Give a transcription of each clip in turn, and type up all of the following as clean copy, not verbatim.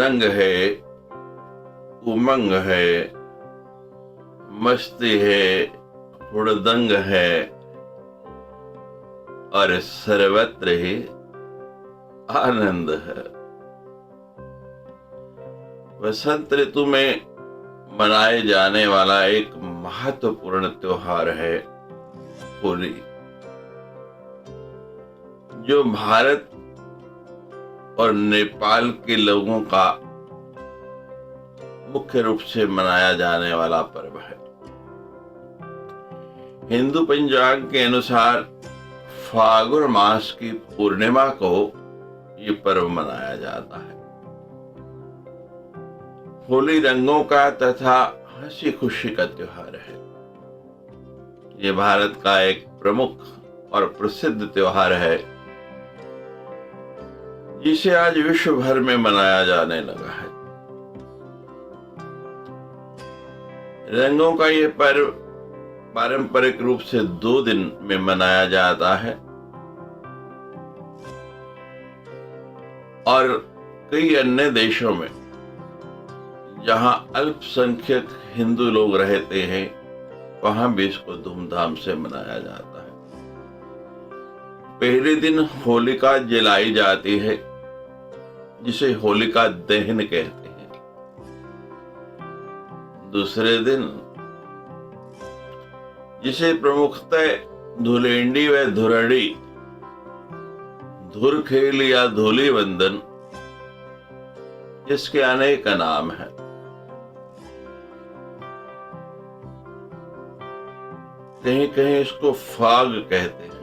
रंग है, उमंग है, मस्ती है, हुड़दंग है और सर्वत्र ही आनंद है। वसंत ऋतु में मनाए जाने वाला एक महत्वपूर्ण त्योहार है होली, जो भारत और नेपाल के लोगों का मुख्य रूप से मनाया जाने वाला पर्व है। हिंदू पंचांग के अनुसार फागुन मास की पूर्णिमा को ये पर्व मनाया जाता है। होली रंगों का तथा हंसी खुशी का त्योहार है। ये भारत का एक प्रमुख और प्रसिद्ध त्योहार है, जिसे आज विश्व भर में मनाया जाने लगा है। रंगों का यह पर्व पारंपरिक रूप से 2 दिन में मनाया जाता है और कई अन्य देशों में, जहां अल्पसंख्यक हिंदू लोग रहते हैं, वहां भी इसको धूमधाम से मनाया जाता है। पहले दिन होलिका जलाई जाती है, जिसे होलिका दहन कहते हैं। दूसरे दिन, जिसे प्रमुखतः धुलेंडी व धुरड़ी, धुरखेल या धूली वंदन, जिसके अनेक नाम हैं, कहीं कहीं इसको फाग कहते हैं।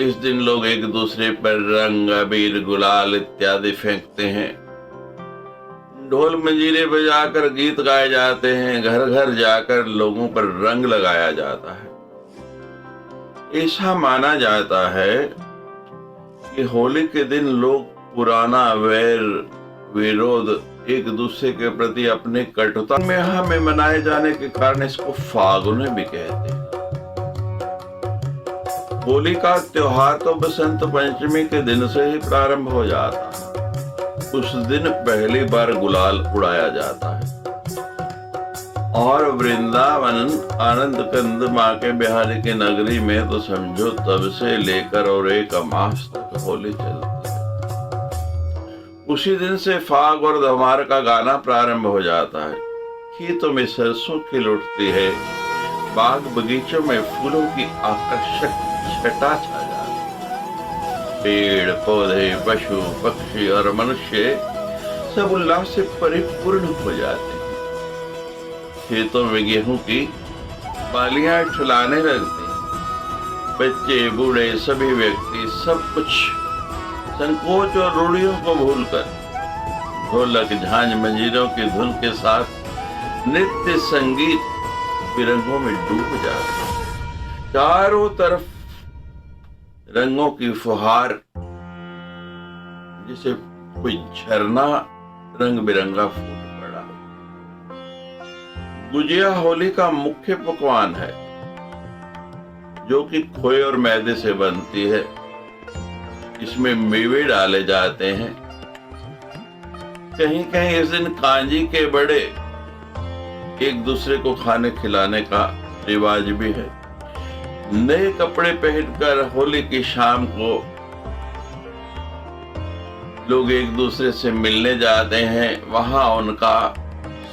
इस दिन लोग एक दूसरे पर रंग, अबीर, गुलाल इत्यादि फेंकते हैं। ढोल मंजीरे बजाकर गीत गाए जाते हैं। घर घर जाकर लोगों पर रंग लगाया जाता है। ऐसा माना जाता है कि होली के दिन लोग पुराना वैर विरोध एक दूसरे के प्रति अपने कटुता में मनाए जाने के कारण इसको फागुन भी कहते हैं। होली का त्योहार तो बसंत पंचमी के दिन से ही प्रारंभ हो जाता है। उस दिन पहली बार गुलाल उड़ाया जाता है और वृंदावन आनंद कंद माँ के बिहारी की नगरी में तो समझो तब से लेकर और 1 मास तक होली चलती है। उसी दिन से फाग और धमार का गाना प्रारंभ हो जाता है। खेतों में सरसों खिल उठती है, बाग बगीचों में फूलों की आकर्षक छटा छा जाती है। पेड़ पौधे, पशु पक्षी और मनुष्य सब उल्लास से परिपूर्ण हो जाते हैं। खेतों में गेहूं की बालियां ठुलाने लगती हैं। बच्चे बूढ़े सभी व्यक्ति सब कुछ संकोच और रूढ़ियों को भूलकर ढोलक झांझ मंजीरों की धुन के साथ नृत्य संगीत रंगों में डूब जाते हैं। चारों तरफ रंगों की फुहार, जिसे कोई झरना रंग बिरंगा फूट पड़ा। गुजिया होली का मुख्य पकवान है, जो कि खोए और मैदे से बनती है। इसमें मेवे डाले जाते हैं। कहीं कहीं इस दिन कांजी के बड़े एक दूसरे को खाने खिलाने का रिवाज भी है। नए कपड़े पहनकर होली की शाम को लोग एक दूसरे से मिलने जाते हैं। वहां उनका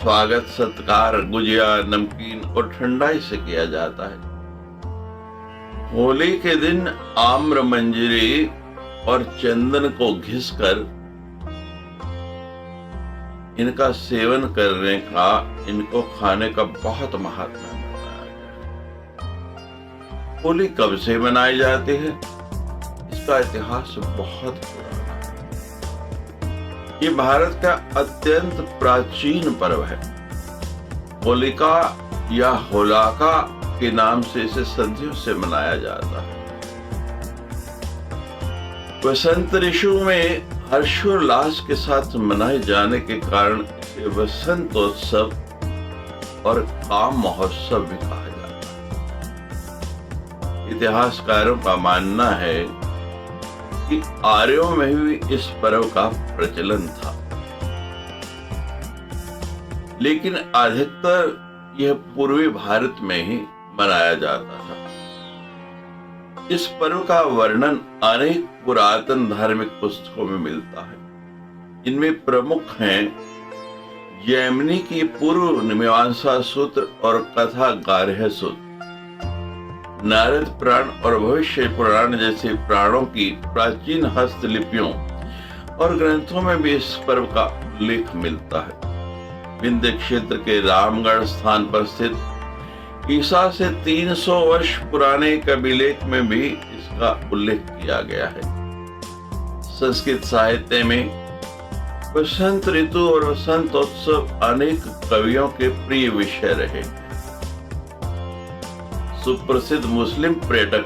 स्वागत सत्कार गुजिया, नमकीन और ठंडाई से किया जाता है। होली के दिन आम्र मंजरी और चंदन को घिसकर इनका सेवन करने का, इनको खाने का बहुत महत्व है। होली कब से मनाई जाती है? इसका इतिहास बहुत पुराना है। ये भारत का अत्यंत प्राचीन पर्व है। होलिका या होलाका के नाम से इसे सदियों से मनाया जाता है। वसंत ऋतु में हर्षोल्लास के साथ मनाए जाने के कारण इसे वसंतोत्सव और काम महोत्सव भी कहा जाता है। इतिहासकारों का मानना है कि आर्यों में भी इस पर्व का प्रचलन था, लेकिन अधिकतर यह पूर्वी भारत में ही मनाया जाता था। इस पर्व का वर्णन अनेक पुरातन धार्मिक पुस्तकों में मिलता है। इनमें प्रमुख हैं जैमिनी की पूर्व मीमांसा सूत्र और कथा गार्ह्य सूत्र, नारद पुराण और भविष्य पुराण जैसे पुराणों की प्राचीन हस्तलिपियों और ग्रंथों में भी इस पर्व का उल्लेख मिलता है। विंध्य क्षेत्र के रामगढ़ स्थान पर स्थित ईसा से 300 वर्ष पुराने एक अभिलेख में भी इसका उल्लेख किया गया है। संस्कृत साहित्य में बसंत ऋतु और वसंतोत्सव अनेक कवियों के प्रिय विषय रहे। सुप्रसिद्ध मुस्लिम पर्यटक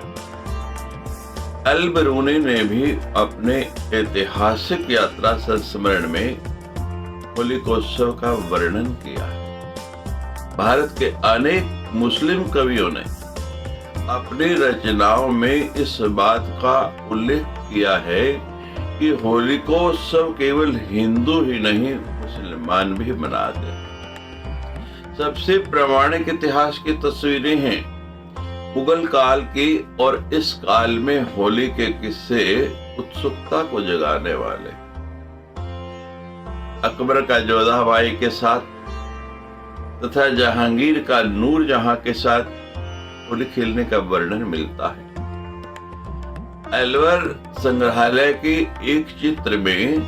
अल-बिरूनी ने भी अपने ऐतिहासिक यात्रा संस्मरण में होलिकोत्सव का वर्णन किया है। भारत के अनेक मुस्लिम कवियों ने अपनी रचनाओं में इस बात का उल्लेख किया है कि होलिकोत्सव केवल हिंदू ही नहीं मुसलमान भी मनाते हैं। सबसे प्रामाणिक इतिहास की तस्वीरें हैं मुगल काल की और इस काल में होली के किस्से उत्सुकता को जगाने वाले। अकबर का जोधाबाई के साथ तथा जहांगीर का नूरजहां के साथ होली खेलने का वर्णन मिलता है। अलवर संग्रहालय के एक चित्र में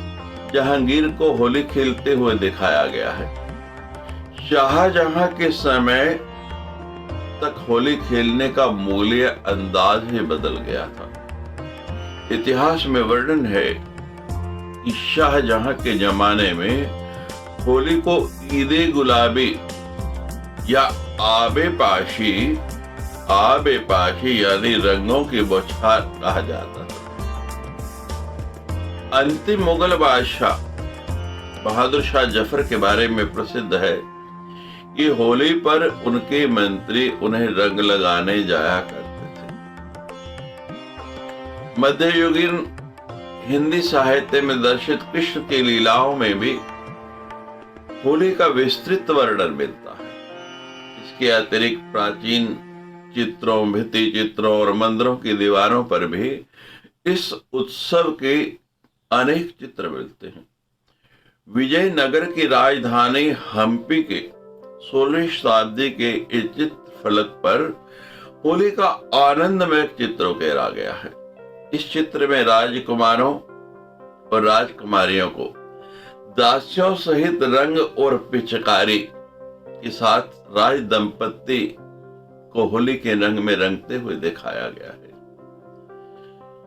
जहांगीर को होली खेलते हुए दिखाया गया है। शाहजहां के समय तक होली खेलने का मुगलिया अंदाज ही बदल गया था। इतिहास में वर्णन है कि शाहजहां के जमाने में होली को ईदे गुलाबी या आबे पाशी यानी रंगों की बौछार कहा जाता था। अंतिम मुगल बादशाह बहादुर शाह जफर के बारे में प्रसिद्ध है कि होली पर उनके मंत्री उन्हें रंग लगाने जाया करते थे। मध्ययुगीन हिंदी साहित्य में दर्शित कृष्ण की लीलाओं में भी होली का विस्तृत वर्णन मिलता है। इसके अतिरिक्त प्राचीन चित्रों, भित्ति चित्रों और मंदिरों की दीवारों पर भी इस उत्सव के अनेक चित्र मिलते हैं। विजयनगर की राजधानी हम्पी के 16वीं शताब्दी के इस चित्र फलक पर होली का आनंदमय चित्र उकेरा गया है। इस चित्र में राजकुमारों और राजकुमारियों को दासियों सहित रंग और पिचकारी के साथ राज दंपत्ति को होली के रंग में रंगते हुए दिखाया गया है।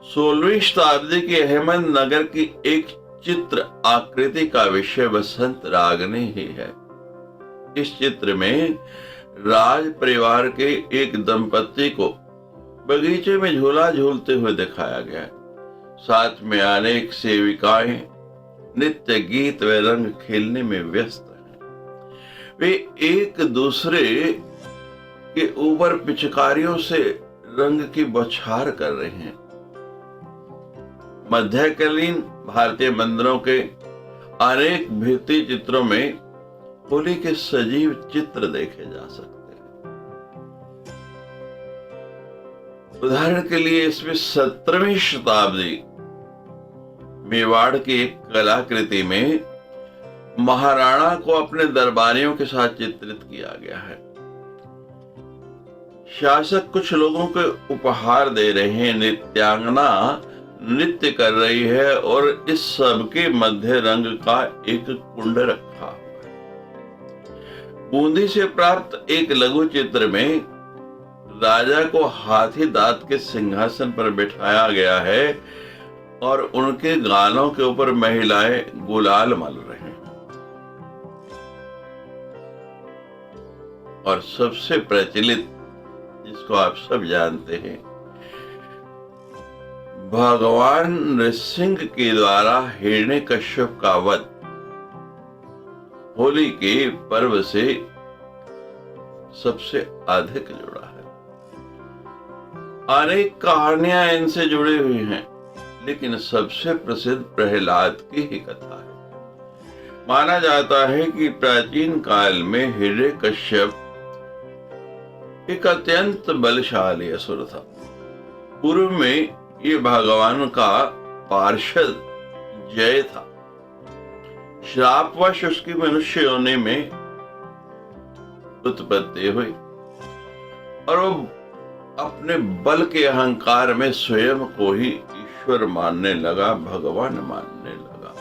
16वीं शताब्दी के अहमदनगर की एक चित्र आकृति का विषय बसंत रागनी ही है। इस चित्र में राज परिवार के एक दंपत्ति को बगीचे में झूला झूलते हुए दिखाया गया है। साथ में अनेक सेविकाएं नित्य गीत व रंग खेलने में व्यस्त हैं। वे एक दूसरे के ऊपर पिचकारियों से रंग की बौछार कर रहे हैं। मध्यकालीन भारतीय मंदिरों के अनेक भित्ति चित्रों में होली के सजीव चित्र देखे जा सकते हैं। उदाहरण के लिए इसमें 17वीं शताब्दी मेवाड़ की एक कलाकृति में महाराणा को अपने दरबारियों के साथ चित्रित किया गया है। शासक कुछ लोगों को उपहार दे रहे हैं, नृत्यांगना नृत्य कर रही है और इस सब के मध्य रंग का एक कुंड रखा हुआ है। बूंदी से प्राप्त एक लघु चित्र में राजा को हाथी दांत के सिंहासन पर बिठाया गया है और उनके गालों के ऊपर महिलाएं गुलाल मल रहे हैं। और सबसे प्रचलित, जिसको आप सब जानते हैं, भगवान नृसिंह के द्वारा हिरण्यकश्यप का वध होली के पर्व से सबसे अधिक जुड़ा है। अनेक कहानियां इनसे जुड़ी हुई हैं, लेकिन सबसे प्रसिद्ध प्रहलाद की ही कथा है। माना जाता है कि प्राचीन काल में हिरण्यकश्यप एक अत्यंत बलशाली असुर था। पूर्व में ये भगवान का पार्षद जय था। श्रापवश उसकी मनुष्य योनि में उत्पत्ति हुई और वो अपने बल के अहंकार में स्वयं को ही ईश्वर मानने लगा, भगवान मानने लगा।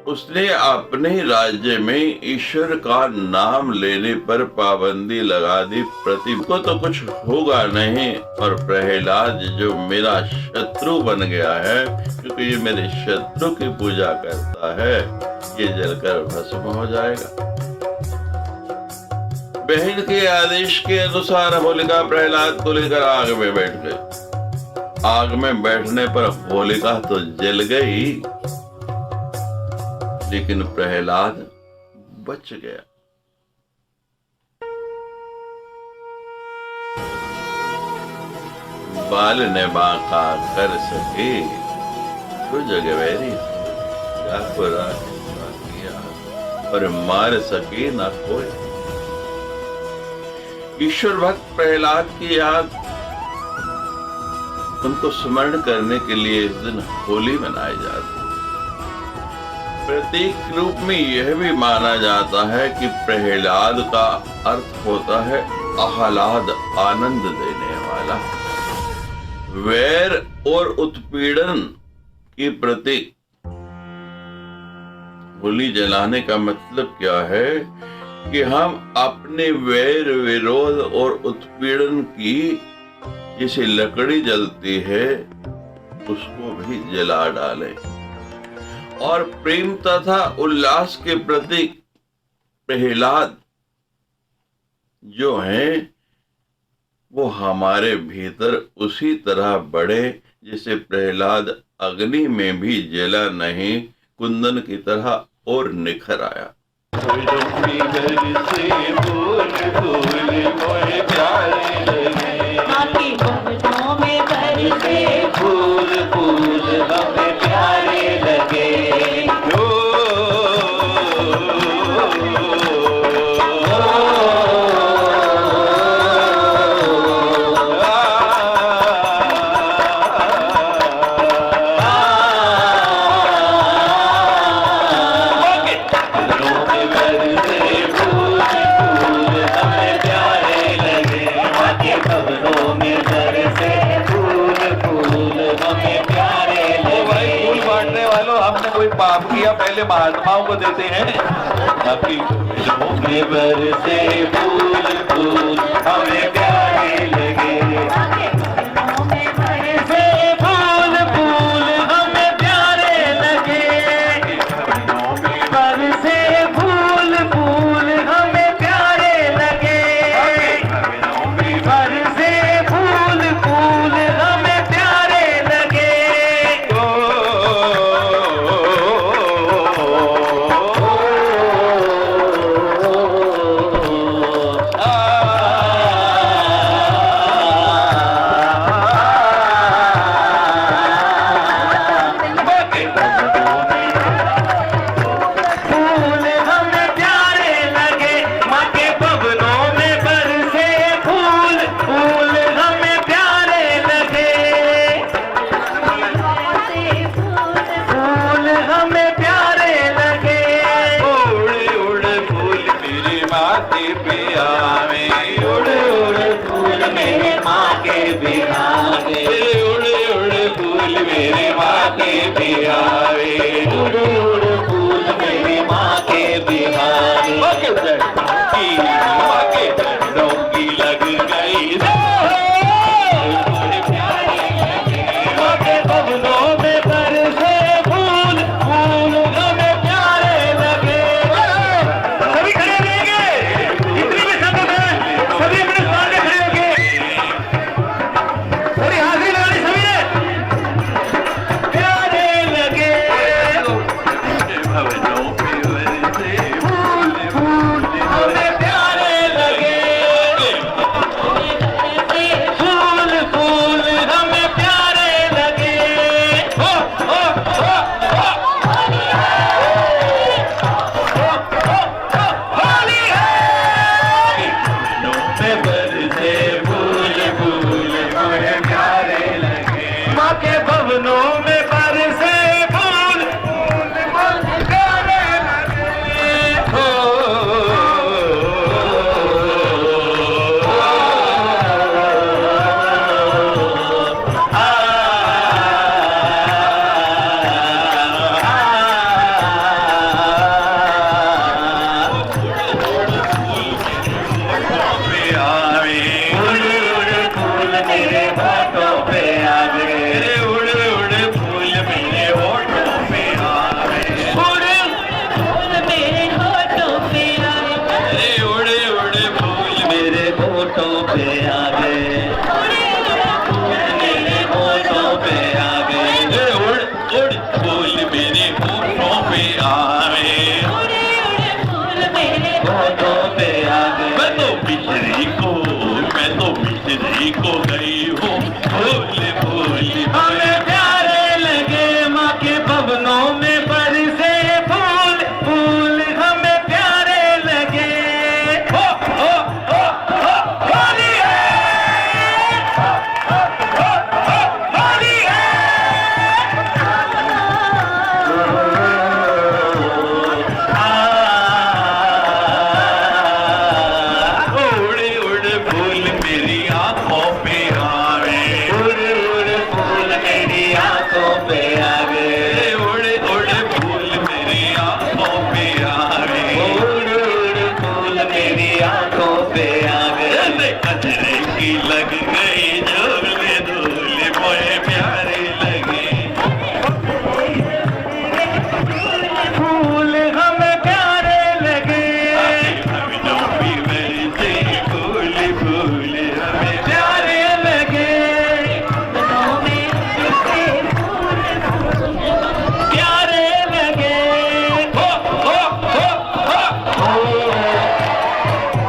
उसने अपने ही राज्य में ईश्वर का नाम लेने पर पाबंदी लगा दी। पृथ्वी को तो कुछ होगा नहीं और प्रहलाद जो मेरा शत्रु बन गया है, क्योंकि ये मेरे शत्रु की पूजा करता है, ये जलकर भस्म हो जाएगा। बहन के आदेश के अनुसार होलिका प्रहलाद को लेकर आग में बैठ गई। आग में बैठने पर होलिका तो जल गई, लेकिन प्रहलाद बच गया। बाल ने बांका कर सके तो जगवैरी और मार सके ना कोई। ईश्वर भक्त प्रहलाद की याद, उनको स्मरण करने के लिए इस दिन होली मनाई जाती है। प्रतीक रूप में यह भी माना जाता है कि प्रहलाद का अर्थ होता है आह्लाद, आनंद देने वाला। वैर और उत्पीड़न की प्रतीक होली जलाने का मतलब क्या है कि हम अपने वैर, विरोध और उत्पीड़न की जैसे लकड़ी जलती है उसको भी जला डालें। और प्रेम तथा उल्लास के प्रतीक प्रहलाद जो हैं वो हमारे भीतर उसी तरह बढ़े जैसे प्रहलाद अग्नि में भी जला नहीं, कुंदन की तरह और निखर आया। पाप किया पहले महात्माओं को देते हैं, ताकि में बरसे फूल फूल हमें प्यारे लगे। फूल फूल हमें प्यारे लगे, बरसे फूल फूल हमें प्यारे लगे, बरसे फूल फूल हमें प्यारे लगे। प्यारे होठों पे आ गए, मेरे होठों पे आ गए, उड़ उड़ फूल मेरे होठों पे आवे, फूल मेरे होठों पे आ गए। मैं तो मिश्री को गई हूँ फूल फूल, हमें प्यारे लगे माँ के भवनों में बरसे फूल फूल, हमें प्यारे लगे। हो हो हो हो होली है, होली है। उड़ उड़ फूल मेरी आंखों पे आवे, उड़ उड़ फूल मेरी आंखों पे आवे, उड़ उड़ फूल मेरी आंखों पे आवे, उड़ उड़ फूल मेरी आंखों पे आवे। कजरे की लग गई झोल धूल मोए प्यारे लगे, फूल हमें प्यारे लगे, जो भी वैसे फूल फूल हमें प्यारे लगे, प्यारे लगे। हो हो हो हो हो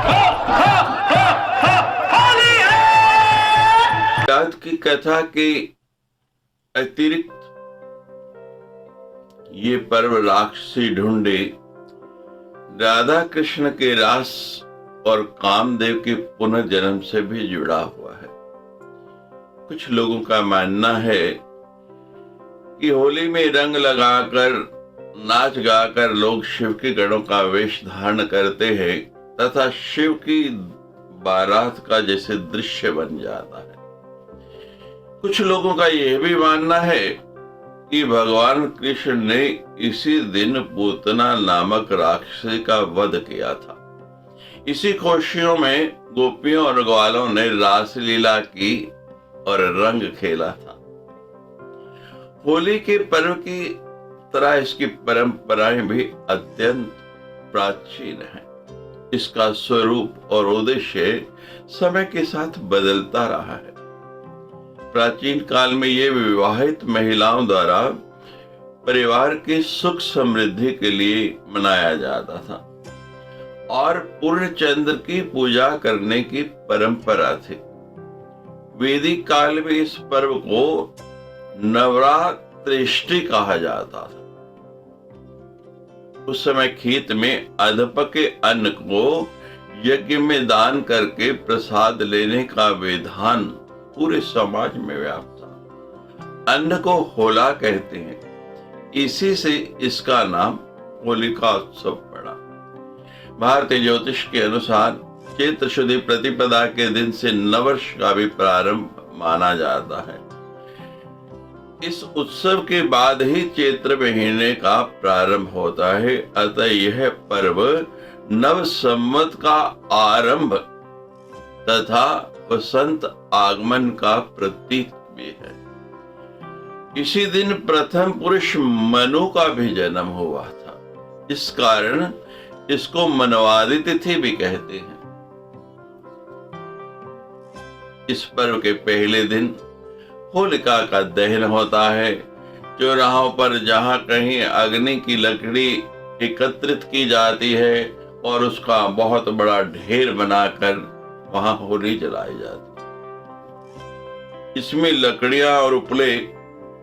हो हो हो होली है। रात की कथा के अतिरिक्त ये पर्व राक्षसी ढूंढे राधा कृष्ण के रास और कामदेव के पुनर्जन्म से भी जुड़ा हुआ है। कुछ लोगों का मानना है कि होली में रंग लगाकर नाच गाकर लोग शिव के गणों का वेश धारण करते हैं तथा शिव की बारात का जैसे दृश्य बन जाता है। कुछ लोगों का यह भी मानना है कि भगवान कृष्ण ने इसी दिन पूतना नामक राक्षसी का वध किया था। इसी खुशियों में गोपियों और ग्वालों ने रासलीला की और रंग खेला था। होली के पर्व की तरह इसकी परंपराएं भी अत्यंत प्राचीन हैं। इसका स्वरूप और उद्देश्य समय के साथ बदलता रहा है। प्राचीन काल में ये विवाहित महिलाओं द्वारा परिवार की सुख समृद्धि के लिए मनाया जाता था और पूर्ण चंद्र की पूजा करने की परंपरा थी। वैदिक काल में इस पर्व को नवरात्रि कहा जाता था। उस समय खेत में अधपके अन्न को यज्ञ में दान करके प्रसाद लेने का विधान पूरे समाज में व्याप्त था। अन्न को होला कहते हैं, इसी से इसका नाम होलिका उत्सव पड़ा। भारतीय ज्योतिष के अनुसार चैत्र शुद्धि प्रतिपदा के दिन से नववर्ष का भी प्रारंभ माना जाता है। इस उत्सव के बाद ही चैत्र महीने का प्रारंभ होता है, अतः यह पर्व नव संवत का आरंभ तथा वसंत आगमन का प्रतीक भी है। इसी दिन प्रथम पुरुष मनु का भी जन्म हुआ था। इस कारण इसको मनवादी तिथि भी कहते हैं। इस पर्व के पहले दिन होलिका का दहन होता है। चौराहों पर जहां कहीं अग्नि की लकड़ी एकत्रित की जाती है और उसका बहुत बड़ा ढेर बनाकर वहां होली जलाई जाती है। इसमें लकड़ियां और उपले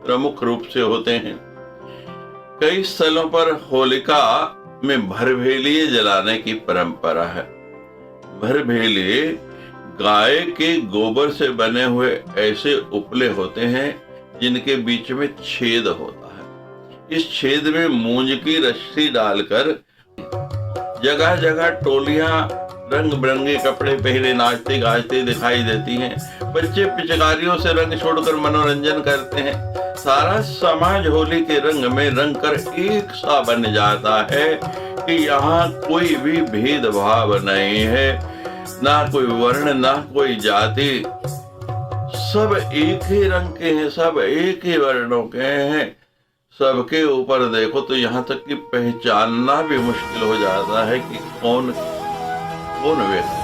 प्रमुख रूप से होते हैं। कई स्थलों पर होलिका में भरभेलिए जलाने की परंपरा है। भरभेलिए गाय के गोबर से बने हुए ऐसे उपले होते हैं जिनके बीच में छेद होता है। इस छेद में मूंज की रस्सी डालकर जगह जगह टोलियां रंग बिरंगे कपड़े पहने नाचते गाजते दिखाई देती हैं। बच्चे पिचकारियों से रंग छोड़कर मनोरंजन करते हैं। सारा समाज होली के रंग में रंग कर एक सा बन जाता है कि यहाँ कोई भी भेदभाव नहीं है, ना कोई वर्ण ना कोई जाति, सब एक ही रंग के हैं, सब एक ही वर्णों के हैं। सबके ऊपर देखो तो यहाँ तक कि पहचानना भी मुश्किल हो जाता है कि कौन व्यक्ति।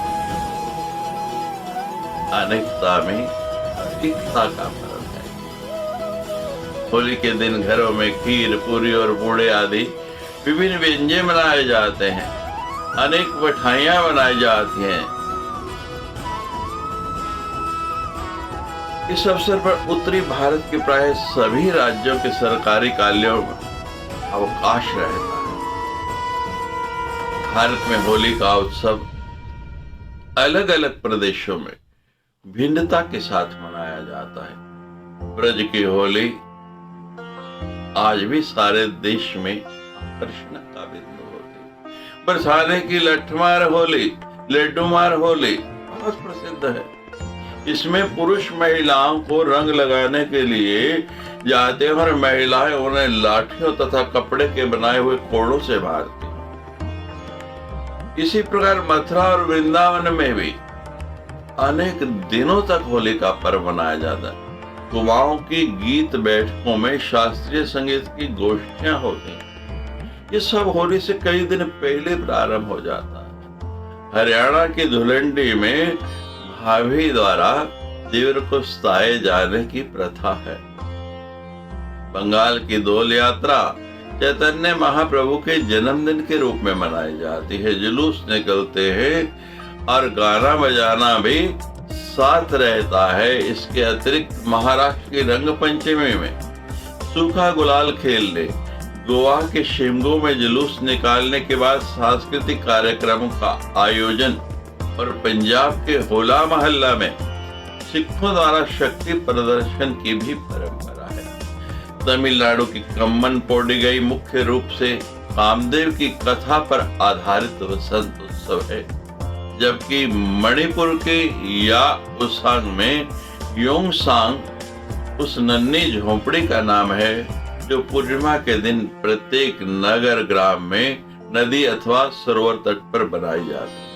अनेकता में एकता का पर्व है। होली के दिन घरों में खीर, पूरी और पूड़े आदि विभिन्न व्यंजन बनाए जाते हैं। अनेक मिठाइयां बनाई जाती हैं। इस अवसर पर उत्तरी भारत के प्राय सभी राज्यों के सरकारी कार्यों में अवकाश रहता है। भारत में होली का उत्सव अलग अलग प्रदेशों में भिन्नता के साथ मनाया जाता है। ब्रज की होली आज भी सारे देश में आकर्षण का बिंदु होती है। बरसाने की लठमार होली, लड्डूमार होली बहुत प्रसिद्ध है। इसमें पुरुष महिलाओं को रंग लगाने के लिए जाते हैं और महिलाएं उन्हें लाठियों तथा कपड़े के बनाए हुए कोड़ों से मारती हैं। इसी प्रकार मथुरा और वृंदावन में भी अनेक दिनों तक होली का पर्व मनाया जाता है। कुमाऊं की गीत बैठकों में शास्त्रीय संगीत की गोष्ठियां होती हैं। ये सब होली से कई दिन पहले प्रारंभ हो जाता है। हरियाणा की धुलंडी में भाभी द्वारा देवर को सताए जाने की प्रथा है। बंगाल की डोल यात्रा चैतन्य महाप्रभु के जन्मदिन के रूप में मनाई जाती है। जुलूस निकलते हैं और गाना बजाना भी साथ रहता है। इसके अतिरिक्त महाराष्ट्र की रंग पंचमी में सूखा गुलाल खेलने, गोवा के शिमगो में जुलूस निकालने के बाद सांस्कृतिक कार्यक्रमों का आयोजन और पंजाब के होला मोहल्ला में सिखों द्वारा शक्ति प्रदर्शन की भी परंपरा है। तमिलनाडु की कम्मन पोडिगई मुख्य रूप से कामदेव की कथा पर आधारित वसंत उत्सव है, जबकि मणिपुर के या उसांग में योंगसांग उस नन्ही झोंपड़ी का नाम है जो पूर्णिमा के दिन प्रत्येक नगर ग्राम में नदी अथवा सरोवर तट पर बनाई जाती है।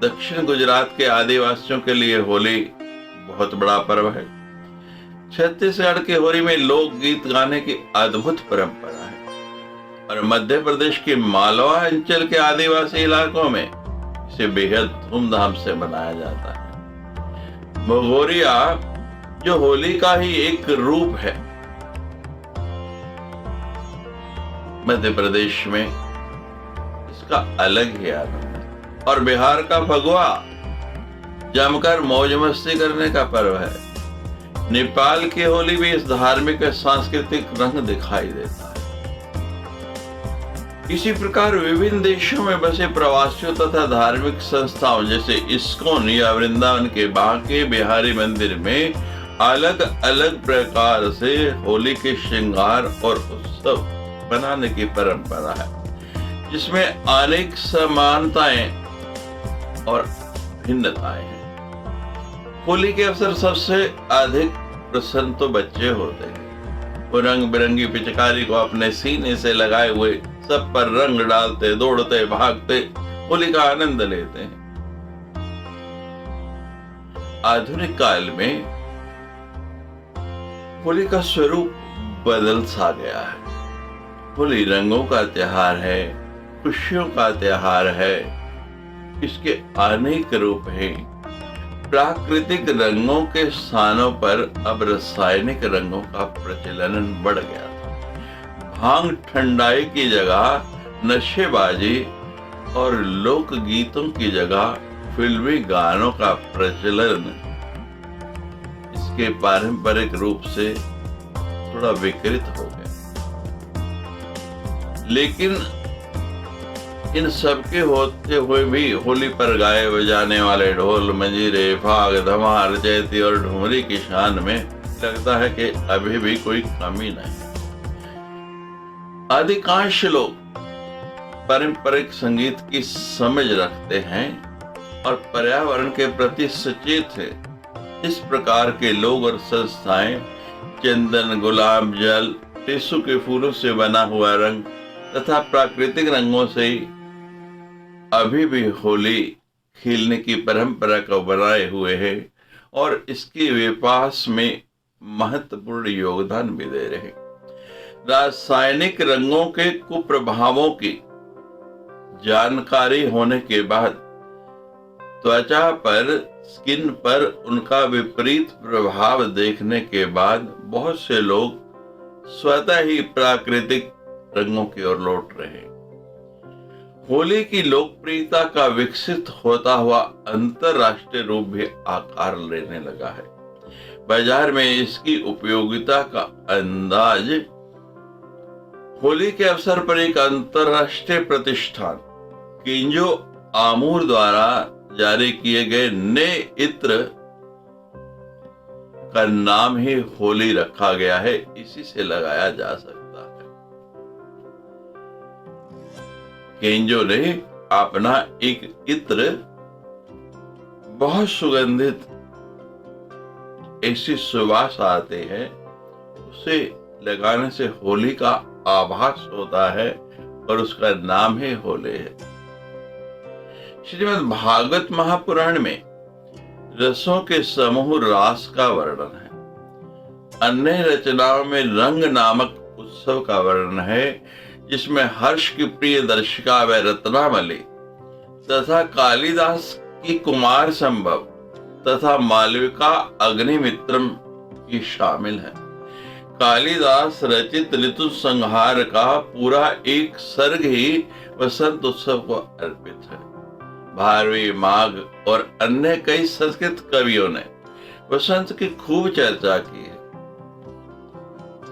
दक्षिण गुजरात के आदिवासियों के लिए होली बहुत बड़ा पर्व है। छत्तीसगढ़ की होली में लोकगीत गाने की अद्भुत परंपरा है और मध्य प्रदेश के मालवा अंचल के आदिवासी इलाकों में इसे बेहद धूमधाम से मनाया जाता है। भगोरिया जो होली का ही एक रूप है, मध्य प्रदेश में इसका अलग ही आनंद है। और बिहार का फगुआ जमकर मौज मस्ती करने का पर्व है। नेपाल की होली भी इस धार्मिक और सांस्कृतिक रंग दिखाई देता है। इसी प्रकार विभिन्न देशों में बसे प्रवासियों तथा धार्मिक संस्थाओं जैसे इस्कॉन या वृंदावन के बांके बिहारी मंदिर में अलग अलग प्रकार से होली के श्रृंगार और उत्सव मनाने की परंपरा है, जिसमें अनेक समानताएं और भिन्नताएं हैं। होली के अवसर सबसे अधिक प्रसन्न तो बच्चे होते हैं। वो रंग बिरंगी पिचकारी को अपने सीने से लगाए हुए सब पर रंग डालते, दौड़ते, भागते होली का आनंद लेते हैं। आधुनिक काल में होली का स्वरूप बदल सा गया है। होली रंगों का त्योहार है, खुशियों का त्योहार है। इसके अनेक रूप हैं। प्राकृतिक रंगों के स्थानों पर अब रासायनिक रंगों का प्रचलन बढ़ गया था। भांग ठंडाई की जगह नशेबाजी और लोक गीतों की जगह फिल्मी गानों का प्रचलन इसके पारंपरिक रूप से थोड़ा विकृत हो गया। लेकिन इन सब के होते हुए भी होली पर गाए बजाने वाले ढोल, मंजीरे, फाग, धमार, जैती और ढूमरी की शान में लगता है कि अभी भी कोई कमी नहीं। अधिकांश लोग पारंपरिक संगीत की समझ रखते हैं और पर्यावरण के प्रति सचेत है। इस प्रकार के लोग और संस्थाएं चंदन, गुलाब जल, टेसू के फूलों से बना हुआ रंग तथा प्राकृतिक रंगों से अभी भी होली खेलने की परंपरा को बनाए हुए है और इसके विकास में महत्वपूर्ण योगदान भी दे रहे। रासायनिक रंगों के कुप्रभावों की जानकारी होने के बाद त्वचा पर, स्किन पर उनका विपरीत प्रभाव देखने के बाद बहुत से लोग स्वतः ही प्राकृतिक रंगों की ओर लौट रहे हैं। होली की लोकप्रियता का विकसित होता हुआ अंतरराष्ट्रीय रूप भी आकार लेने लगा है। बाजार में इसकी उपयोगिता का अंदाज होली के अवसर पर एक अंतरराष्ट्रीय प्रतिष्ठान किंजो आमूर द्वारा जारी किए गए नए इत्र का नाम ही होली रखा गया है, इसी से लगाया जा सकता है। किंजो ने अपना एक इत्र बहुत सुगंधित ऐसी सुवास आते हैं, उसे लगाने से होली का आभास होता है और उसका नाम ही होली है। श्रीमद् भागवत महापुराण में रसों के समूह रास का वर्णन है। अन्य रचनाओं में रंग नामक उत्सव का वर्णन है, जिसमें हर्ष की प्रिय दर्शिका व रत्नावली तथा कालिदास की कुमार संभव तथा मालविका अग्निमित्रम की शामिल है। कालिदास रचित ऋतु संहार का पूरा एक सर्ग ही वसंत उत्सव को अर्पित है। भारवी, माघ और अन्य कई संस्कृत कवियों ने वसंत की खूब चर्चा की है।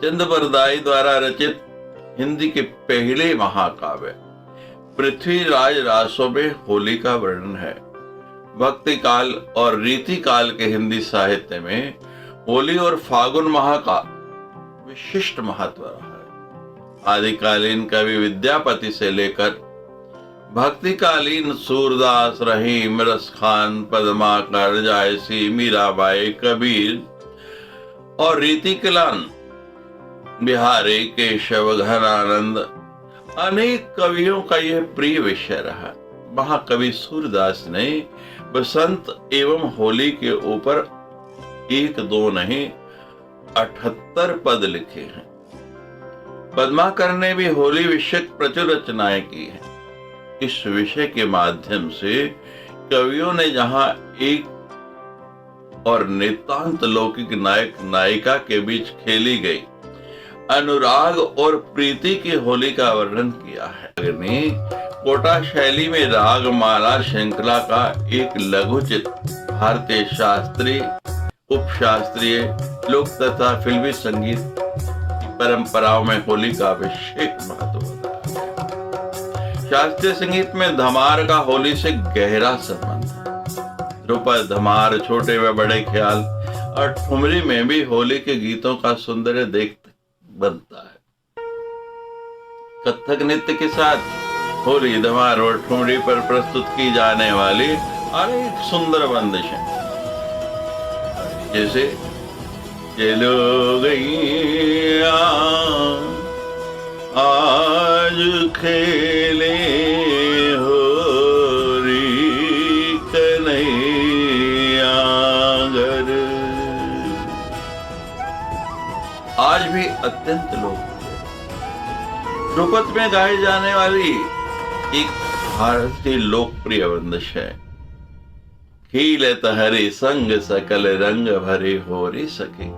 चंद्रबरदाई द्वारा रचित हिंदी के पहले महाकाव्य पृथ्वीराज रासों में होली का वर्णन है। भक्ति काल और रीति काल के हिंदी साहित्य में होली और फागुन माह का विशिष्ट महत्व रहा है। आदिकालीन कवि विद्यापति से लेकर भक्तिकालीन सूरदास, रहीम, रस खान, पद्माकर, जायसी, मीराबाई, कबीर और रीतिकलान, बिहारी, केशव, घनानंद अनेक कवियों का यह प्रिय विषय रहा। महाकवि सूरदास ने बसंत एवं होली के ऊपर 1-2 नहीं 78 पद लिखे हैं। पद्माकर ने भी होली विषयक प्रचुर रचनाएं की हैं। इस विषय के माध्यम से कवियों ने जहां एक और नितांत लौकिक नायक नायिका के बीच खेली गई अनुराग और प्रीति की होली का वर्णन किया है। ने कोटा शैली में रागमाला श्रृंखला का एक लघुचित भारतीय शास्त्रीय, उपशास्त्रीय, लोक तथा फिल्मी संगीत की परंपराओं में होली का विशेष महत्व होता है। शास्त्रीय संगीत में धमार का होली से गहरा संबंध है। ध्रुपद, धमार, छोटे व बड़े ख्याल और ठुमरी में भी होली के गीतों का सुंदर देख बनता है। कथक नृत्य के साथ होली, धमार और ठुमरी पर प्रस्तुत की जाने वाली अनेक सुंदर बंदिशें, जैसे चलो गैया आज खेले होरी कन्हैया घर, आज भी अत्यंत लोकप्रिय। ध्रुपद में गाई जाने वाली एक भारतीय लोकप्रिय बंदिश है, खीलत हरि संग सकल रंग भरे होरी सके।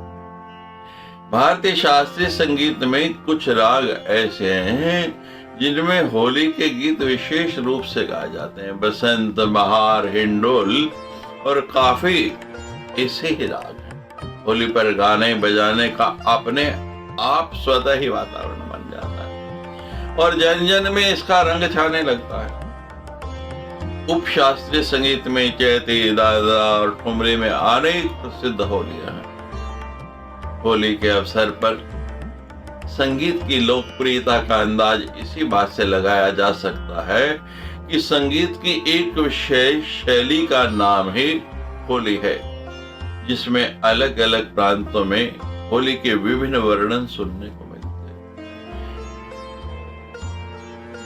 भारतीय शास्त्रीय संगीत में कुछ राग ऐसे हैं जिनमें होली के गीत विशेष रूप से गाए जाते हैं। बसंत, बहार, हिंडोल और काफी ऐसे ही राग हैं। होली पर गाने बजाने का अपने आप स्वतः ही वातावरण बन जाता है और जन जन में इसका रंग छाने लगता है। उपशास्त्रीय संगीत में चैती, दादा और ठुमरी में अनेक प्रसिद्ध होलियां हैं। होली के अवसर पर संगीत की लोकप्रियता का अंदाज इसी बात से लगाया जा सकता है कि संगीत की एक विशेष शैली का नाम ही होली है, जिसमें अलग अलग प्रांतों में होली के विभिन्न वर्णन सुनने को मिलते हैं।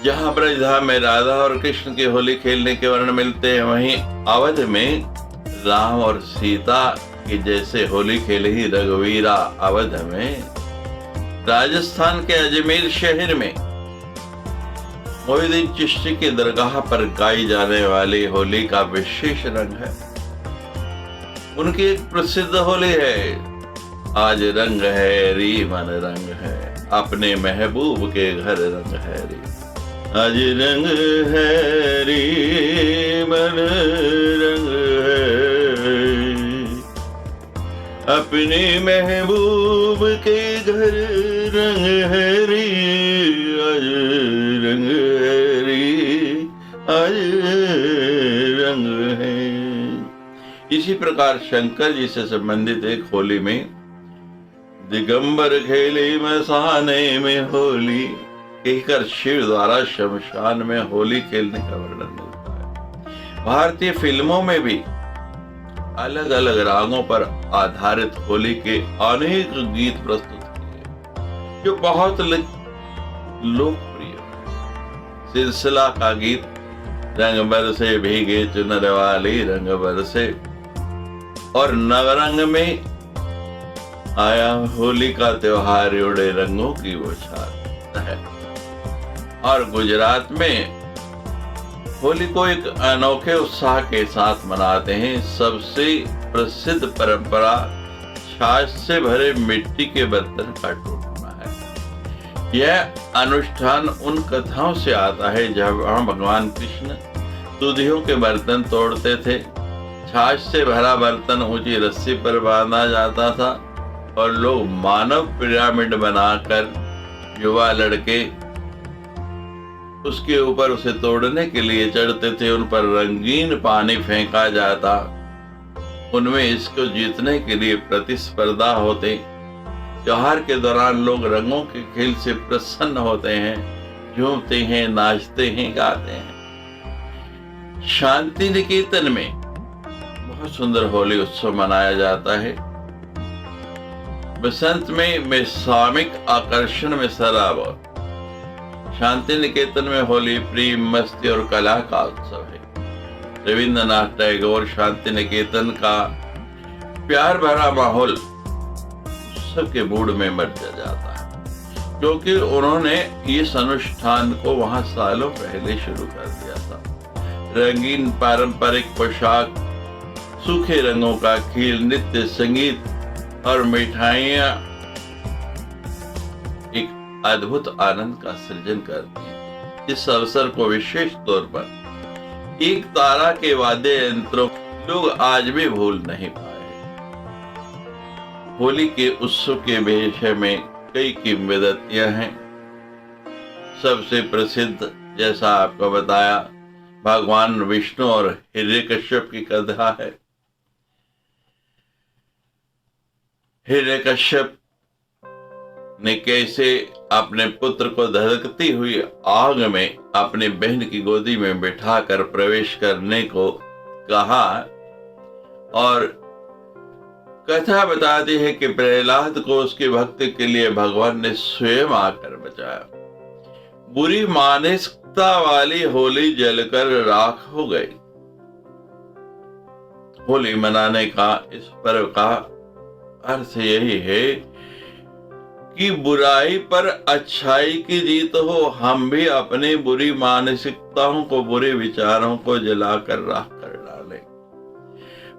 जहां ब्रजधाम में राधा और कृष्ण की होली खेलने के वर्णन मिलते हैं, वहीं अवध में राम और सीता की जैसे होली खेले ही रघुवीरा अवध में, राजस्थान के अजमेर शहर में मोइनुद्दीन चिश्ती की दरगाह पर गाई जाने वाली होली का विशेष रंग है। उनकी एक प्रसिद्ध होली है, आज रंग है री मन रंग है, अपने महबूब के घर रंग है री। आज रंग है री मन रंग है, अपने महबूब के घर रंग है री। आज रंग है री, आज रंग है। इसी प्रकार शंकर जी से संबंधित एक होली में दिगंबर खेले मसाने में होली कहकर शिव द्वारा शमशान में होली खेलने का वर्णन मिलता है। भारतीय फिल्मों में भी अलग अलग रागों पर आधारित होली के अनेक गीत प्रस्तुत किए जो बहुत लोकप्रिय है। सिलसिला का गीत रंग बरसे भीगे चुनर वाली रंग बरसे और नवरंग में आया होली का त्योहार उड़े रंगों की बौछार है। और गुजरात में होली को एक अनोखे उत्साह के साथ मनाते हैं। सबसे प्रसिद्ध परंपरा छाछ से भरे मिट्टी के बर्तन का टूटना है। यह अनुष्ठान उन कथाओं से आता है जब भगवान कृष्ण दूधियों के बर्तन तोड़ते थे। छाछ से भरा बर्तन ऊंची रस्सी पर बांधा जाता था और लोग मानव पिरामिड बनाकर युवा लड़के उसके ऊपर उसे तोड़ने के लिए चढ़ते थे। उन पर रंगीन पानी फेंका जाता, उनमें इसको जीतने के लिए प्रतिस्पर्धा होते। त्योहार के दौरान लोग रंगों के खेल से प्रसन्न होते हैं, झूमते हैं, नाचते हैं, गाते हैं। शांति निकेतन में बहुत सुंदर होली उत्सव मनाया जाता है। बसंत में सामिक आकर्षण में सराबोर। शांति निकेतन में होली प्रेम, मस्ती और कला का उत्सव है। रविंद्रनाथ टैगोर शांति निकेतन का प्यार भरा माहौल सबके मूड में मर जाता है, क्योंकि उन्होंने इस अनुष्ठान को वहां सालों पहले शुरू कर दिया था। रंगीन पारंपरिक पोशाक, सूखे रंगों का खेल, नृत्य, संगीत और मिठाइयां एक अद्भुत आनंद का सृजन करती हैं। इस अवसर को विशेष तौर पर एक तारा के वाद्य यंत्रों लोग आज भी भूल नहीं पाए। होली के उत्सव के विषय में कई किंवदंतियां हैं। सबसे प्रसिद्ध, जैसा आपको बताया, भगवान विष्णु और हिरण्यकश्यप की कथा है। हिरण्यकश्यप ने कैसे अपने पुत्र को धधकती हुई आग में अपनी बहन की गोदी में बिठाकर प्रवेश करने को कहा, और कथा बताती है कि प्रहलाद को उसकी भक्ति के लिए भगवान ने स्वयं आकर बचाया। बुरी मानसिकता वाली होली जलकर राख हो गई। होली मनाने का इस पर्व का अर्थ यही है कि बुराई पर अच्छाई की जीत हो। हम भी अपनी बुरी मानसिकताओं को, बुरे विचारों को जलाकर राख कर डालें।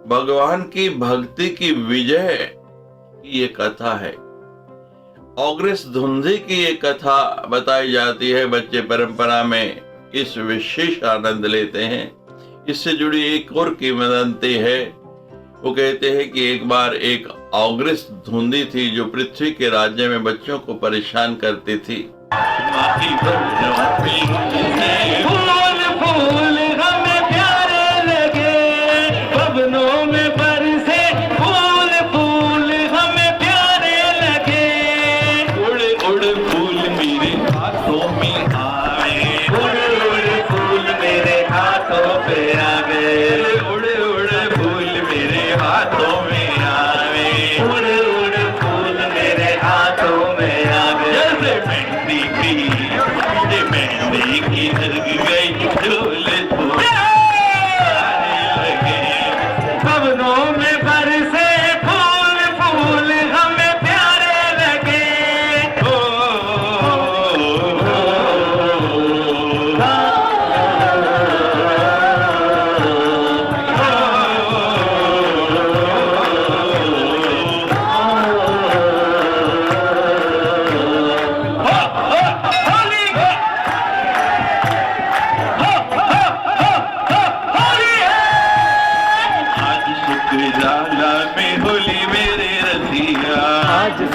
भगवान की भक्ति की विजय की ये कथा है। ऑग्रेस धुंधी की ये कथा बताई जाती है। बच्चे परंपरा में इस विशेष आनंद लेते हैं। इससे जुड़ी एक और किंवदंती है। वो कहते हैं कि एक बार एक ऑग्रेस धुंधी थी जो पृथ्वी के राज्य में बच्चों को परेशान करती थी। फूल फूल हमें प्यारे लगे, पवनों में बरसे फूल फूल हमें प्यारे लगे। उड़ उड़ फूल मेरे हाथों में आए, उड़ उड़ फूल मेरे हाथों पे आ गए। उड़ उड़ फूल मेरे हाथों में आए, उड़ उड़ फूल मेरे हाथों में आ गए। जैसे मेहंदी की लग गई झूल फूल लगे, पवनों में बरसे फूल फूल हमें प्यारे लगे।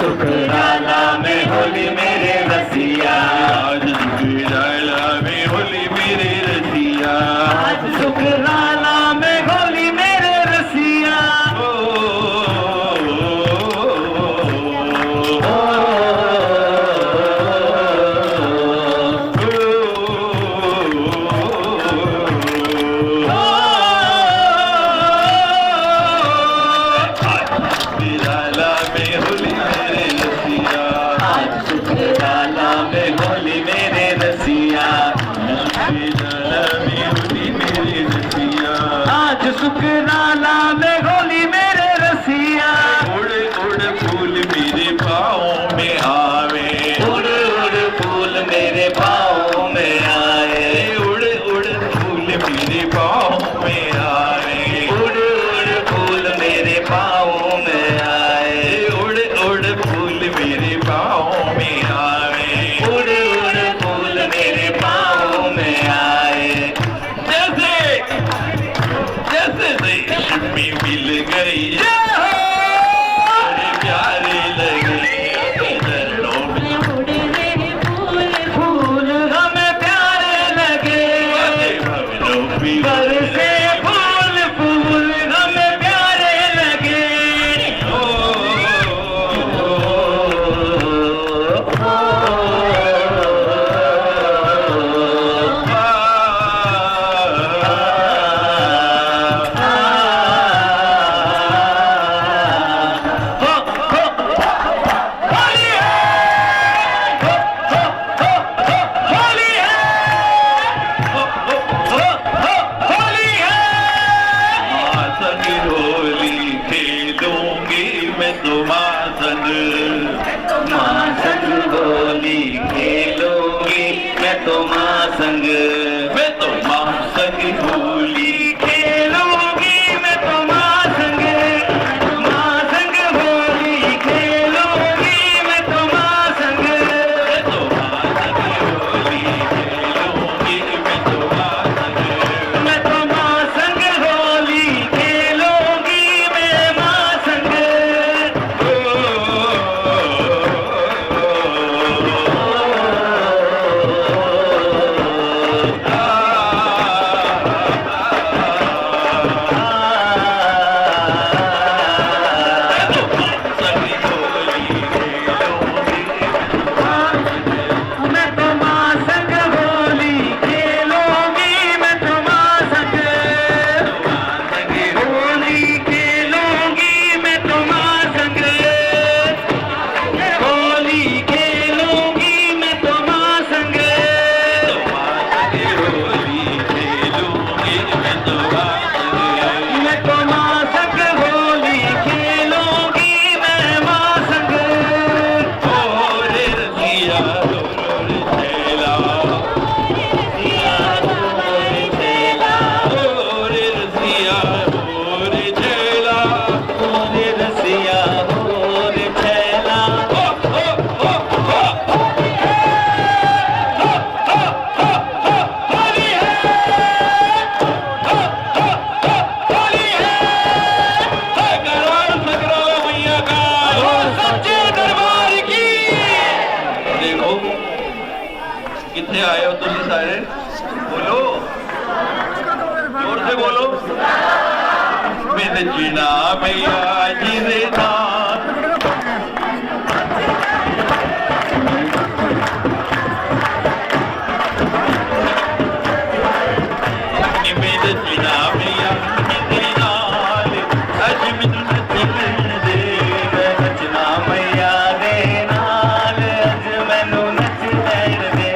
सुखराला में होली मेरे रसिया, आज सुखराला में होली मेरे रसिया, आज सुखराला में होली मेरे रसिया। सुखराला में होली मेरे रसिया, उड़ उड़ फूल मेरे पाँव में आवे, उड़ उड़ फूल मेरे पाँव में आए, उड़ उड़ फूल मेरे पाँव में आए, उड़ उड़ फूल मेरे पाँव में आए, उड़ उड़ फूल मेरे पाँव में आए, उड़ उड़ फूल मेरे पाँव में आए। जैसे रेशमी मिल गई बड़े प्यारे लगे, चरणों में उड़े मेरे फूल, फूल हमें प्यारे लगे, भवनों में बरसे फूल, फूल हमें प्यारे लगे। कितने आए हो तुम सारे? बोलो, जोर से बोलो। मेरे जीना मैया जी रे नाथ, मेरे जीना मैया जी रे नाथ, अज मैनू नचन दे, नचना मैया दे नाल, अज मैनू नचन दे।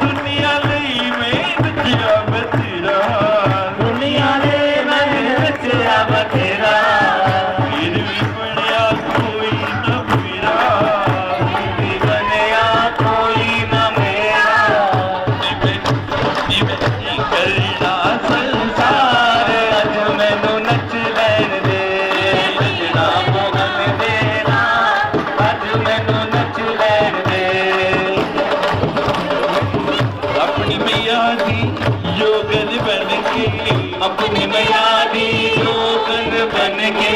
दुनिया लई मैं नचिया बथेरा, दुनिया ले मैं नचिया बथेरा, फिर भी बनया कोई न मेरा, फिर भी बनया कोई न मेरा। निवेदी करना संसार, अज मैनू नच लैन दे, नचना मोहन देना, अज मैनू नच लैन दे। अपनी मैया दी जोगन बन के, अपनी मैया दी जोगन बन के,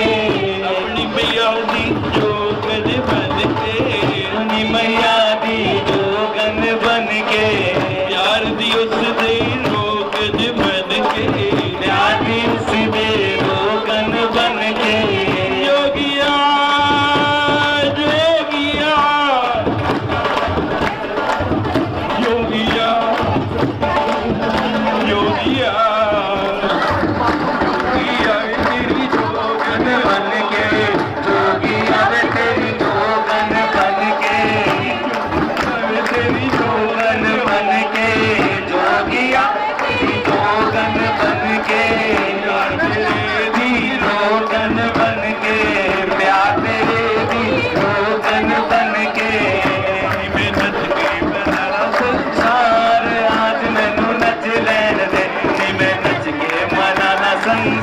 अपनी मैया दी जोगन बन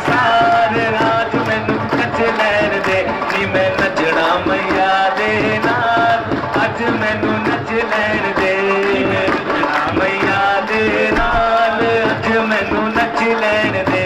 सारे राज मैनू नच लैण दे नी मैं नचना मैया दे नाल अज मैनू नच लैण दे मैं नचना मैया दे नाल अज मैनू नच लैण दे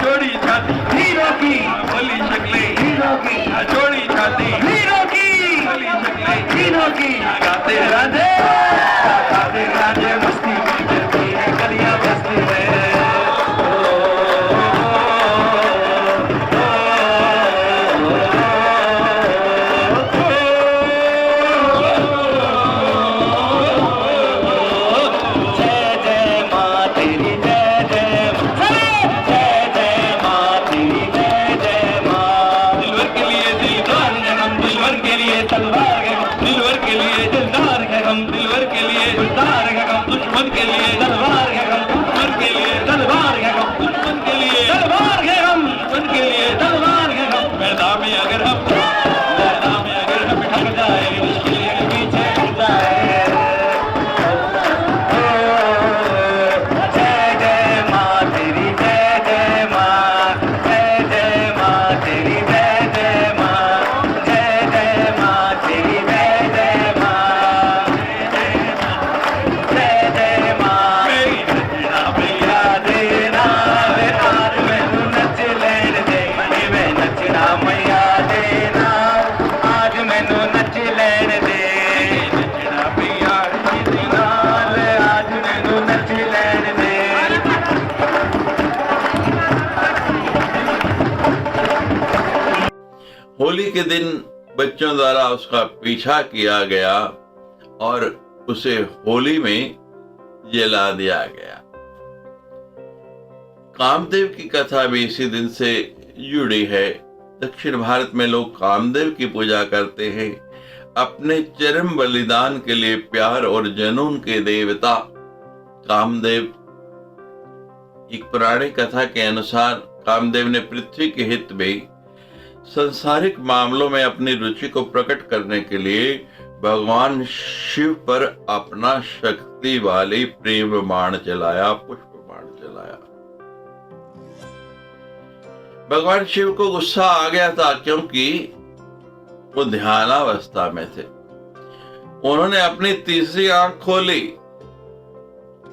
जोड़ी छाती हीरो की भली शक्लें हीरो की जोड़ी छाती हीरो की भली शक्लें हीरो की गाते राधे मस्ती में चलती है गलियां बस्ती में होली के दिन बच्चों द्वारा उसका पीछा किया गया और उसे होली में जला दिया गया। कामदेव की कथा भी इसी दिन से जुड़ी है। दक्षिण भारत में लोग कामदेव की पूजा करते हैं। अपने चरम बलिदान के लिए प्यार और जुनून के देवता कामदेव। एक पुरानी कथा के अनुसार कामदेव ने पृथ्वी के हित में संसारिक मामलों में अपनी रुचि को प्रकट करने के लिए भगवान शिव पर अपना शक्ति वाली प्रेम बाण चलाया, पुष्प बाण चलाया। भगवान शिव को गुस्सा आ गया था क्योंकि वो ध्यानावस्था में थे। उन्होंने अपनी तीसरी आंख खोली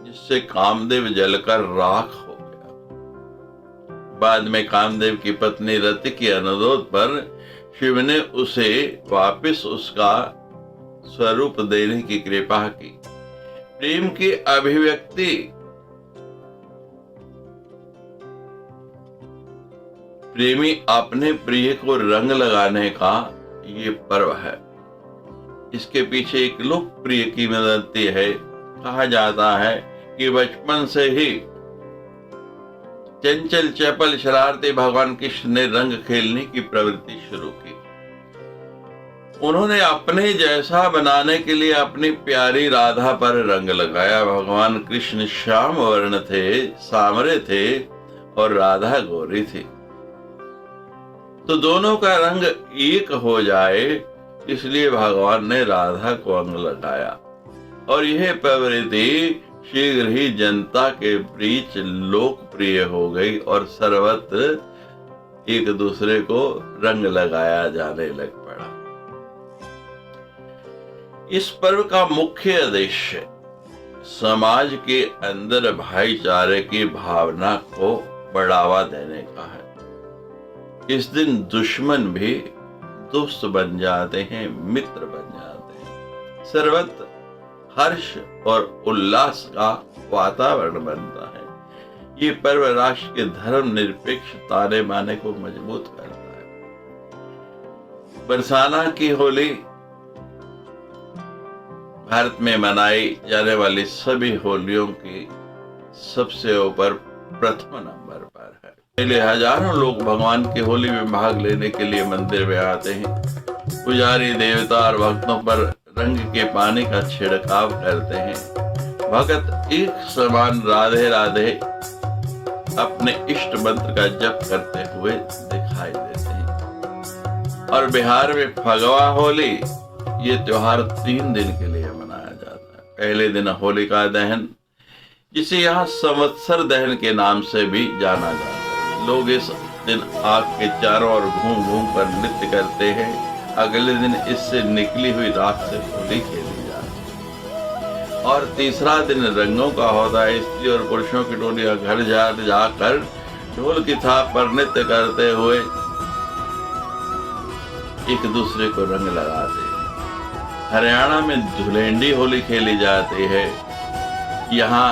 जिससे कामदेव जलकर राख हो गया। बाद में कामदेव की पत्नी रति के अनुरोध पर शिव ने उसे वापस उसका स्वरूप देने की कृपा की। प्रेम की अभिव्यक्ति प्रेमी अपने प्रिय को रंग लगाने का ये पर्व है। इसके पीछे एक लोकप्रिय किंवदंती है। कहा जाता है कि बचपन से ही चंचल चपल शरारती भगवान कृष्ण ने रंग खेलने की प्रवृत्ति शुरू की। उन्होंने अपने जैसा बनाने के लिए अपनी प्यारी राधा पर रंग लगाया। भगवान कृष्ण श्याम वर्ण थे, सांवरे थे और राधा गोरी थी, तो दोनों का रंग एक हो जाए इसलिए भगवान ने राधा को अंग लगाया और यह प्रवृत्ति शीघ्र ही जनता के बीच लोकप्रिय हो गई और सर्वत्र एक दूसरे को रंग लगाया जाने लग पड़ा। इस पर्व का मुख्य उद्देश्य समाज के अंदर भाईचारे की भावना को बढ़ावा देने का है। इस दिन दुश्मन भी दोस्त बन जाते हैं, मित्र बन जाते हैं। सर्वत्र हर्ष और उल्लास का वातावरण बनता है। ये पर्व राष्ट्र के धर्म निरपेक्ष ताने बाने को मजबूत करता है। बरसाना की होली भारत में मनाई जाने वाली सभी होलियों की सबसे ऊपर प्रथम नंबर पर है। पहले हजारों लोग भगवान की होली में भाग लेने के लिए मंदिर में आते हैं। पुजारी देवता और भक्तों पर रंग के पानी का छिड़काव करते हैं। भक्त एक समान राधे राधे अपने इष्ट मंत्र का जप करते हुए दिखाई देते हैं। और बिहार में फगवा होली ये त्योहार 3 दिन के लिए मनाया जाता है। पहले दिन होलिका दहन, जिसे यहाँ संवत्सर दहन के नाम से भी जाना जाता है। लोग इस दिन आग के चारों ओर घूम घूम कर नृत्य करते हैं। अगले दिन इससे निकली हुई राख से होली खेली जाती है। और तीसरा दिन रंगों का होता है। स्त्री और पुरुषों की टोलियां घर जाकर ढोल की थाप पर नृत्य करते हुए एक दूसरे को रंग लगाते हैं। हरियाणा में धुलेंडी होली खेली जाती है। यहाँ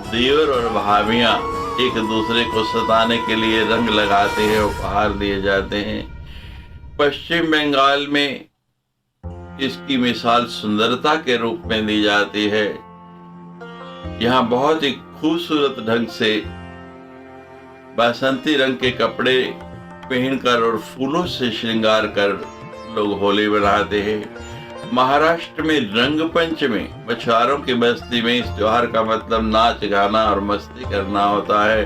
देवर और भाभियां एक दूसरे को सताने के लिए रंग लगाते हैं, उपहार दिए जाते हैं। पश्चिम बंगाल में इसकी मिसाल सुंदरता के रूप में दी जाती है। यहाँ बहुत ही खूबसूरत ढंग से बसंती रंग के कपड़े पहनकर और फूलों से श्रृंगार कर लोग होली मनाते हैं। महाराष्ट्र में रंग पंचमी, मछुआरों की बस्ती में इस त्योहार का मतलब नाच गाना और मस्ती करना होता है।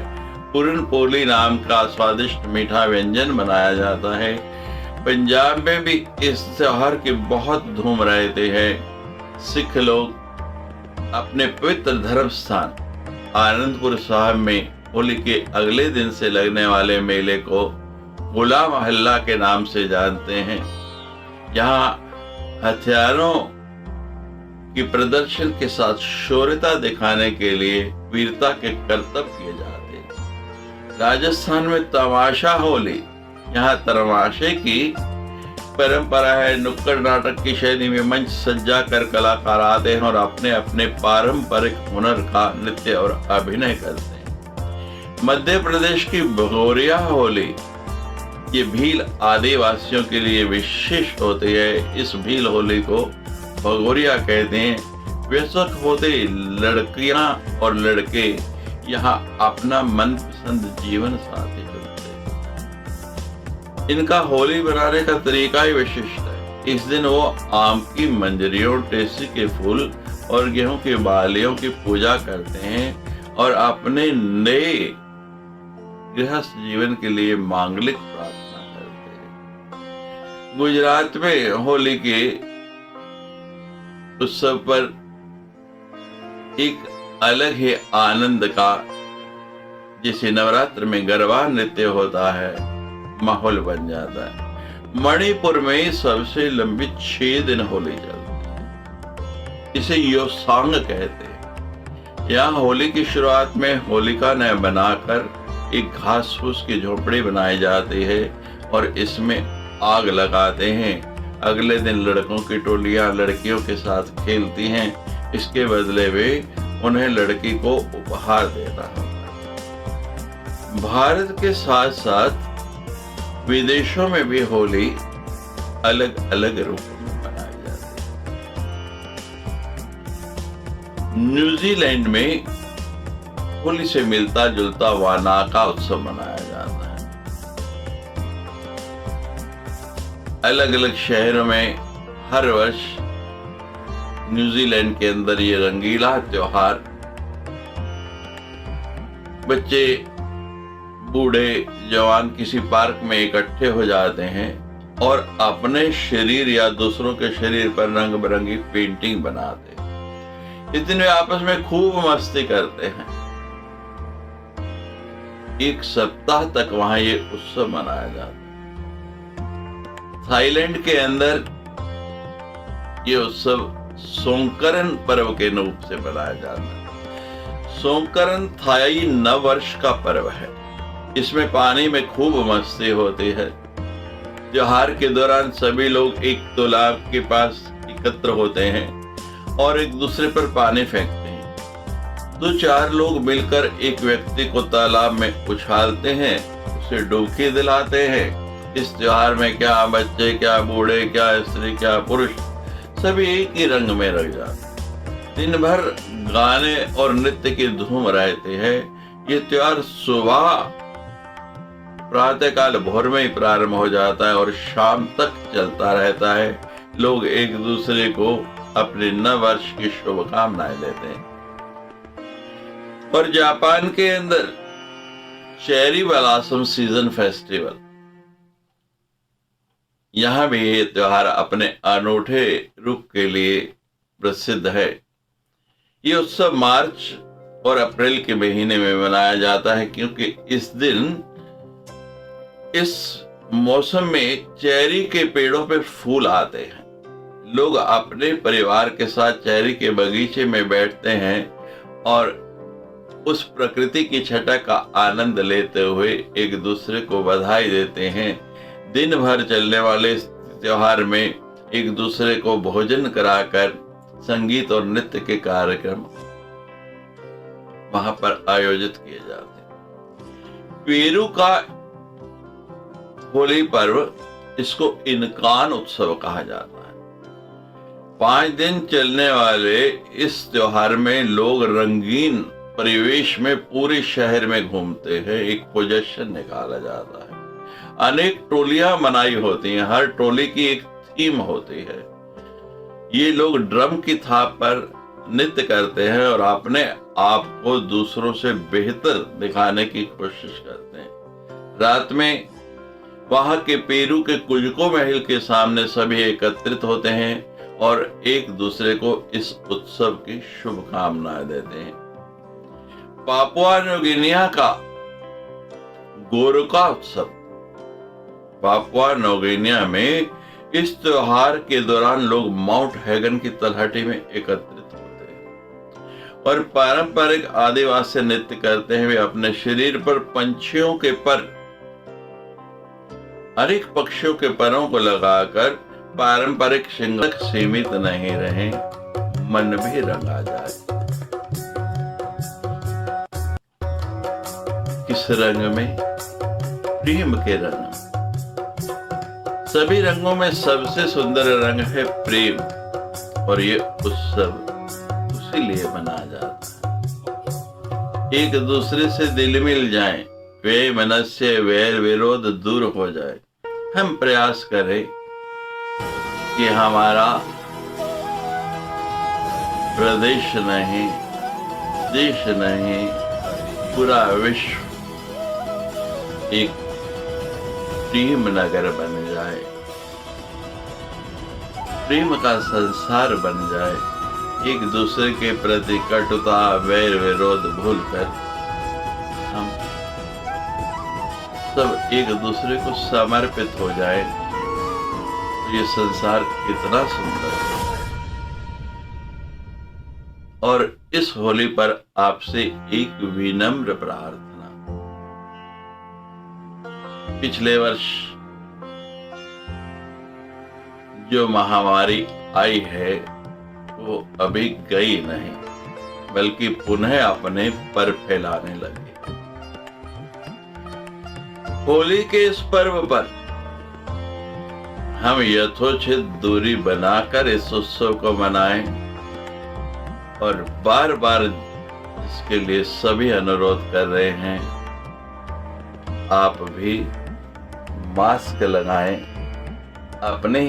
पुरन पोली नाम का स्वादिष्ट मीठा व्यंजन बनाया जाता है। पंजाब में भी इस त्योहार की बहुत धूम रहती है। सिख लोग अपने पवित्र धर्म स्थान आनंदपुर साहिब में होली के अगले दिन से लगने वाले मेले को होला मोहल्ला के नाम से जानते हैं। यहाँ हथियारों की प्रदर्शन के साथ शौर्यता दिखाने के लिए वीरता के करतब किए जाते हैं। राजस्थान में तमाशा होली, यहाँ तमाशे की परंपरा है। नुक्कड़ नाटक की शैली में मंच सज्जा कर कलाकार आते हैं और अपने अपने पारंपरिक हुनर का नृत्य और अभिनय करते हैं। मध्य प्रदेश की भगोरिया होली ये भील आदिवासियों के लिए विशेष होती है। इस भील होली को भगोरिया कहते हैं। वयस्क होते लड़कियां और लड़के यहाँ अपना मनपसंद जीवन साथी चुनते हैं। इनका होली बनाने का तरीका ही विशिष्ट है। इस दिन वो आम की मंजरियों, टेसी के फूल और गेहूं की बालियों की पूजा करते हैं और अपने नए गृहस्थ जीवन के लिए मांगलिक प्रार्थना करते हैं। गुजरात में होली के उत्सव पर एक अलग ही आनंद का, जिसे नवरात्र में गरबा नृत्य होता है, माहौल बन जाता है। मणिपुर में सबसे लंबी 6 दिन होली चलती है। इसे योसांग कहते हैं। यहाँ होली की शुरुआत में होलिका ने बनाकर एक घास फूस की झोपड़ी बनाई जाती है और इसमें आग लगाते हैं। अगले दिन लड़कों की टोलियां लड़कियों के साथ खेलती हैं। इसके बदले में उन्हें लड़की को उपहार देना होता है। भारत के साथ साथ विदेशों में भी होली अलग अलग रूपों में मनाई जाती है। न्यूजीलैंड में होली से मिलता जुलता वानाका उत्सव मनाया जाता है। अलग अलग शहरों में हर वर्ष न्यूजीलैंड के अंदर ये रंगीला त्योहार बच्चे, बूढ़े, जवान किसी पार्क में इकट्ठे हो जाते हैं और अपने शरीर या दूसरों के शरीर पर रंग बिरंगी पेंटिंग बनाते हैं। इस दिन वे आपस में खूब मस्ती करते हैं। 1 सप्ताह तक वहां ये उत्सव मनाया जाता है। थाईलैंड के अंदर ये उत्सव सोंकरन पर्व के रूप से मनाया जाता है। सोंकरन थाई नव वर्ष का पर्व है। इसमें पानी में खूब मस्ती होती है। त्योहार के दौरान सभी लोग एक तालाब के पास एकत्र होते हैं और एक दूसरे पर पानी फेंकते हैं। तो 4 लोग मिलकर एक व्यक्ति को तालाब में उछालते हैं, उसे डुबकी दिलाते हैं। इस त्योहार में क्या बच्चे, क्या बूढ़े, क्या स्त्री, क्या पुरुष, सभी एक ही रंग में रंग जाते। दिन भर गाने और नृत्य की धूम रहती है। ये त्योहार सुबह प्रातःकाल भोर में ही प्रारंभ हो जाता है और शाम तक चलता रहता है। लोग एक दूसरे को अपने नव वर्ष की शुभकामनाएं देते हैं। और जापान के अंदर चेरी ब्लॉसम सीजन फेस्टिवल, यहां भी ये त्योहार अपने अनूठे रूप के लिए प्रसिद्ध है। ये उत्सव मार्च और अप्रैल के महीने में मनाया जाता है, क्योंकि इस दिन, इस मौसम में चेरी के पेड़ों पे फूल आते हैं। लोग अपने परिवार के साथ चेरी के बगीचे में बैठते हैं और उस प्रकृति की छटा का आनंद लेते हुए एक दूसरे को बधाई देते हैं। दिन भर चलने वाले इस त्योहार में एक दूसरे को भोजन कराकर संगीत और नृत्य के कार्यक्रम वहां पर आयोजित किए जाते हैं। पेरू का होली पर्व, इसको इनकान उत्सव कहा जाता है। 5 दिन चलने वाले इस त्योहार में लोग रंगीन परिवेश में पूरे शहर में घूमते हैं। एक प्रोजेक्शन निकाला जाता है, अनेक टोलियां बनाई होती हैं, हर टोली की एक थीम होती है। ये लोग ड्रम की थाप पर नृत्य करते हैं और अपने आप को दूसरों से बेहतर दिखाने की कोशिश करते हैं। रात में वहां के पेरू के कुजको महल के सामने सभी एकत्रित होते हैं और एक दूसरे को इस उत्सव की शुभकामनाएं देते हैं। पापुआ न्यू गिनिया का गोरुका उत्सव, पापुआ न्यू गिनिया में इस त्योहार के दौरान लोग माउंट हैगन की तलहटी में एकत्रित होते हैं और पारंपरिक आदिवासी नृत्य करते हैं। वे अपने शरीर पर पंछियों के पर, अनेक पक्षियों के परों को लगाकर पारंपरिक श्रृंगार तक सीमित नहीं रहे, मन भी रंगा जाए। किस रंग में? प्रेम के रंग। सभी रंगों में सबसे सुंदर रंग है प्रेम, और ये उत्सव उसी लिए मनाया जाता है। एक दूसरे से दिल मिल जाए, वे मनस्य वैर विरोध दूर हो जाए। हम प्रयास करें कि हमारा प्रदेश नहीं, देश नहीं, पूरा विश्व एक प्रेम नगर बन जाए, प्रेम का संसार बन जाए। एक दूसरे के प्रति कटुता, वैर विरोध भूलकर हम सब एक दूसरे को समर्पित हो जाए, तो ये संसार कितना सुंदर है। और इस होली पर आपसे एक विनम्र प्रार्थना। पिछले वर्ष जो महामारी आई है वो अभी गई नहीं, बल्कि पुनः अपने पर फैलाने लगी। होली के इस पर्व पर हम यथोचित दूरी बनाकर इस उत्सव को मनाएं और बार बार इसके लिए सभी अनुरोध कर रहे हैं, आप भी मास्क लगाएं, अपने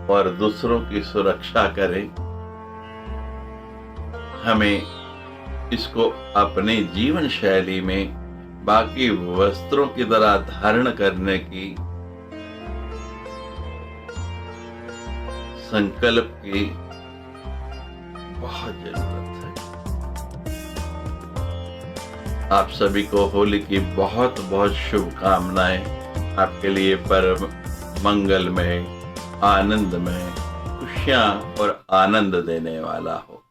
और दूसरों की सुरक्षा करें। हमें इसको अपनी जीवन शैली में बाकी वस्त्रों की तरह धारण करने की संकल्प की बहुत जरूरत है। आप सभी को होली की बहुत बहुत शुभकामनाएं। आपके लिए पर्व मंगलमय, आनंदमय, खुशियां और आनंद देने वाला हो।